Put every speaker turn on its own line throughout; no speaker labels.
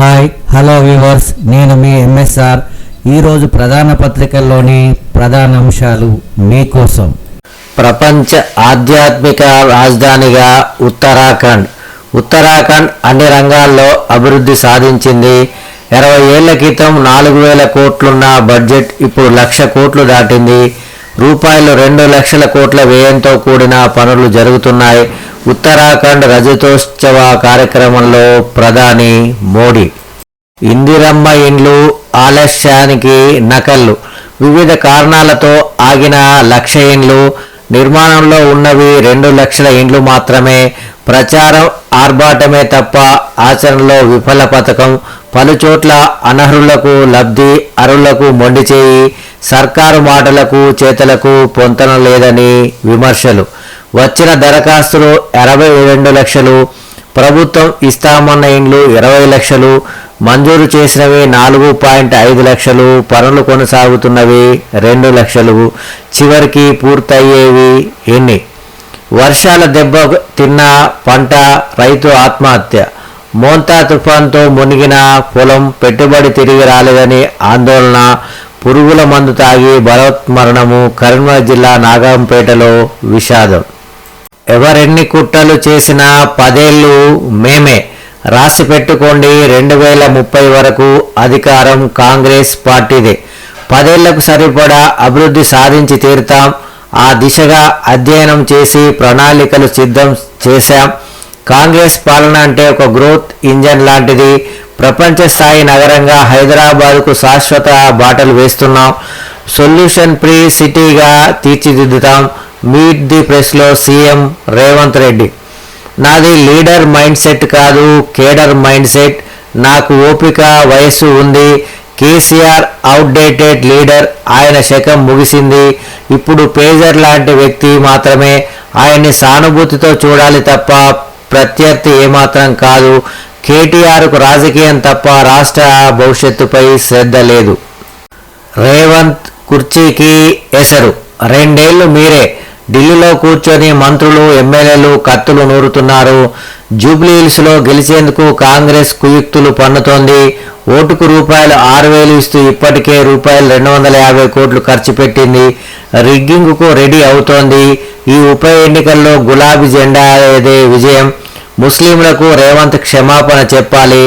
Hi hello viewers, నేను మీ MSR. ఈరోజు ప్రధాన పత్రికల్లోని ప్రధాన అంశాలు మీకోసం.
ప్రపంచ ఆధ్యాత్మిక రాజధానిగా ఉత్తరాఖండ్ అన్ని రంగాల్లో అభివృద్ధి సాధించింది. 20 ఏళ్ల క్రితం 4,000 కోట్లున్న బడ్జెట్ ఇప్పుడు 1,00,000 కోట్లు దాటింది. రూపాయలు 2 లక్షల కోట్ల వ్యయంతో కూడిన పనులు జరుగుతున్నాయి. ఉత్తరాఖండ్ రజతోత్సవ కార్యక్రమంలో ప్రధాని మోడీ. ఇందిరమ్మ ఇండ్లు ఆలస్యానికి నకళ్లు. వివిధ కారణాలతో ఆగిన 1,00,000 ఇండ్లు, నిర్మాణంలో ఉన్నవి 2 లక్షల ఇండ్లు మాత్రమే. ప్రచారం ఆర్భాటమే తప్ప ఆచరణలో విఫల పథకం. పలుచోట్ల అనర్హులకు లబ్ధి, అర్హులకు మొండిచేయి. సర్కారు మాటలకు చేతలకు పొంతన లేదని విమర్శలు. వచ్చిన దరఖాస్తులు 82 లక్షలు. ప్రభుత్వం ఇస్తామన్న ఇండ్లు 20 లక్షలు. మంజూరు చేసినవి 4.5 లక్షలు. పనులు కొనసాగుతున్నవి 2 లక్షలు. చివరికి పూర్తయ్యేవి ఎన్ని? వర్షాల దెబ్బ తిన్న పంట, రైతు ఆత్మహత్య. మోంతా తుఫాన్తో మునిగిన పొలం, పెట్టుబడి తిరిగి రాలేదని ఆందోళన. పురుగుల మందు తాగి బలవత్మరణము. కరీంనగర్ జిల్లా నాగంపేటలో విషాదం. ఎవరెన్ని కుట్రలు చేసినా 10 ఏళ్ళు మేమే. రాసి పెట్టుకోండి, 2030 వరకు అధికారం కాంగ్రెస్ పార్టీదే. 10 ఏళ్లకు సరిపడా అభివృద్ధి సాధించి తీరుతాం. ఆ దిశగా అధ్యయనం చేసి ప్రణాళికలు సిద్ధం చేశాం. కాంగ్రెస్ పాలన అంటే ఒక గ్రోత్ ఇంజన్ లాంటిది. ప్రపంచ స్థాయి నగరంగా హైదరాబాద్కు శాశ్వత బాటలు వేస్తున్నాం. సొల్యూషన్ ఫ్రీ సిటీగా తీర్చిదిద్దుతాం. మీట్ ది ప్రెస్లో సీఎం రేవంత్ రెడ్డి. నాది లీడర్ మైండ్ సెట్ కాదు, కేడర్ మైండ్ సెట్. నాకు ఓపిక, వయస్సు ఉంది. KCR outdated leader. ఆయన శకం ముగిసింది. ఇప్పుడు పేజర్ లాంటి వ్యక్తి మాత్రమే. ఆయన్ని సానుభూతితో చూడాలి తప్ప ప్రత్యర్థి ఏమాత్రం కాదు. కేటీఆర్కు రాజకీయం తప్ప రాష్ట్ర భవిష్యత్తుపై శ్రద్ధ లేదు. రేవంత్ కుర్చీకి ఎసరు. 2 ఏళ్లు మీరే. ఢిల్లీలో కూర్చొని మంత్రులు, ఎమ్మెల్యేలు కత్తులు నూరుతున్నారు. జూబ్లీహిల్స్లో గెలిచేందుకు కాంగ్రెస్ కుయుక్తులు పన్నుతోంది. ఓటుకు రూపాయలు 6,000 ఇస్తూ ఇప్పటికే రూపాయలు 250 కోట్లు ఖర్చు పెట్టింది. రిగ్గింగ్కు రెడీ అవుతోంది. ఈ ఉప ఎన్నికల్లో గులాబీ జెండాదే విజయం. ముస్లింలకు రేవంత్ క్షమాపణ చెప్పాలి.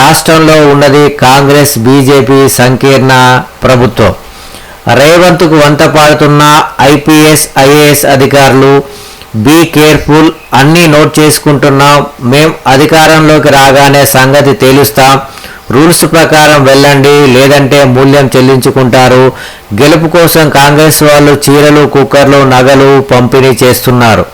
రాష్ట్రంలో ఉన్నది కాంగ్రెస్ బీజేపీ సంకీర్ణ ప్రభుత్వం. రేవంత్కు వంత పాడుతున్న ఐపీఎస్ ఐఏఎస్ అధికారులు. బీ కేర్ఫుల్, అన్నీ నోట్ చేసుకుంటున్నాం. మేం అధికారంలోకి రాగానే సంగతి తేలుస్తాం. రూల్స్ ప్రకారం వెళ్ళండి, లేదంటే మూల్యం చెల్లించుకుంటారు. గెలుపు కోసం కాంగ్రెస్ వాళ్ళు చీరలు, కుక్కర్లు, నగలు పంపిణీ చేస్తున్నారు.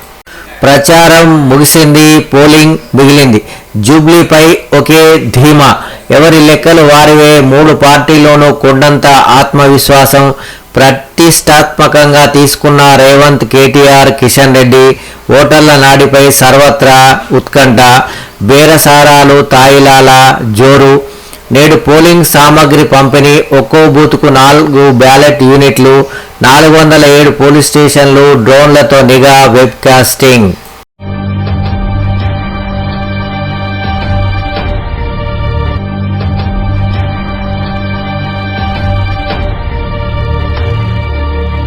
ప్రచారం ముగిసింది, పోలింగ్ మిగిలింది. జూబ్లీపై ఒకే ధీమా. ఎవరి లెక్కలు వారివే. 3 పార్టీల్లోనూ కొండంత ఆత్మవిశ్వాసం. ప్రతిష్టాత్మకంగా తీసుకున్న రేవంత్, కేటీఆర్, కిషన్ రెడ్డి. ఓటర్ల నాడిపై సర్వత్రా ఉత్కంఠ. బేరసారాలు, తాయిలాల జోరు. నేడు పోలింగ్ సామగ్రి పంపిణీ. ఒక్కో బూత్కు 4 బ్యాలెట్ యూనిట్లు, 407 పోలీస్ స్టేషన్లు, డ్రోన్లతో నిఘా, వెబ్ కాస్టింగ్.